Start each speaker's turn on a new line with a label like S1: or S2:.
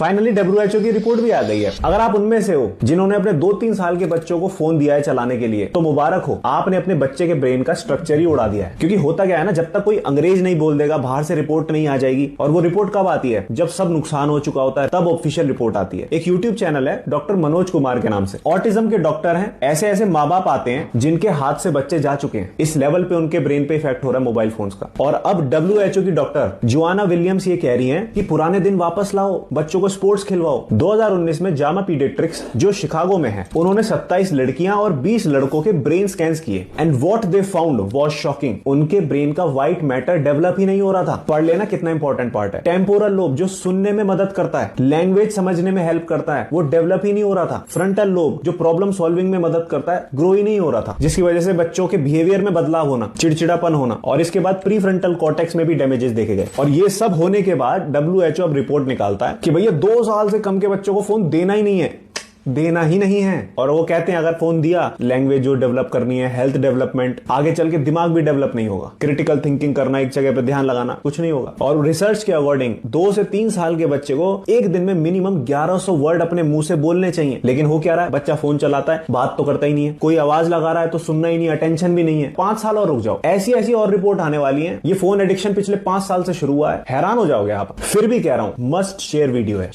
S1: Finally WHO की report भी आ गई है। अगर आप उनमें से हो जिन्होंने अपने 2-3 साल के बच्चों को फोन दिया है चलाने के लिए, तो मुबारक हो, आपने अपने बच्चे के ब्रेन का स्ट्रक्चर ही उड़ा दिया है। क्योंकि होता क्या है ना, जब तक कोई अंग्रेज नहीं बोल देगा, बाहर से रिपोर्ट नहीं आ जाएगी। और वो रिपोर्ट कब आती है? जब सब नुकसान हो चुका होता है, तब ऑफिशियल रिपोर्ट आती है। एक यूट्यूब चैनल है डॉक्टर मनोज कुमार के नाम से, ऑटिज्म के डॉक्टर हैं। ऐसे ऐसे माँ बाप आते हैं जिनके हाथ से बच्चे जा चुके हैं, इस लेवल पे उनके ब्रेन पे इफेक्ट हो रहा है मोबाइल फोन्स का। और अब WHO की डॉक्टर जोआना विलियम्स ये कह रही हैं कि पुराने दिन वापस लाओ, बच्चों को स्पोर्ट्स खिलवाओ। 2019 में जामा पीडियाट्रिक्स जो शिकागो में है, उन्होंने 27 लड़कियां और 20 लड़कों के ब्रेन स्कैन्स किए and what they found was shocking. उनके ब्रेन का व्हाइट मैटर डेवलप ही नहीं हो रहा था। पढ़ लेना कितना इंपॉर्टेंट पार्ट है। टेम्पोरल लोब जो सुनने में मदद करता है, लैंग्वेज समझने में हेल्प करता है, वो डेवलप ही नहीं हो रहा था। फ्रंटल लोब जो प्रॉब्लम सॉल्विंग में मदद करता है, ग्रो ही नहीं हो रहा था, जिसकी वजह से बच्चों के बिहेवियर में बदलाव होना, चिड़चिड़ापन होना, और इसके बाद प्री फ्रंटल कॉर्टेक्स में भी डैमेजेस देखे गए। और ये सब होने के बाद WHO अब रिपोर्ट निकालता है कि भैया 2 साल से कम के बच्चों को फोन देना ही नहीं है, देना ही नहीं है। और वो कहते हैं अगर फोन दिया, लैंग्वेज जो डेवलप करनी है, हेल्थ डेवलपमेंट, आगे चल के दिमाग भी डेवलप नहीं होगा, क्रिटिकल थिंकिंग करना, एक जगह पे ध्यान लगाना, कुछ नहीं होगा। और रिसर्च के अकॉर्डिंग 2 से 3 साल के बच्चे को एक दिन में मिनिमम 1100 वर्ड अपने मुंह से बोलने चाहिए। लेकिन हो क्या रहा है, बच्चा फोन चलाता है, बात तो करता ही नहीं है, कोई आवाज लगा रहा है तो सुनना ही नहीं, अटेंशन भी नहीं है। 5 साल और रुक जाओ, ऐसी ऐसी और रिपोर्ट आने वाली है। ये फोन एडिक्शन पिछले 5 साल से शुरू हुआ है, हैरान हो जाओगे आप। फिर भी कह रहा हूं, मस्ट शेयर वीडियो है।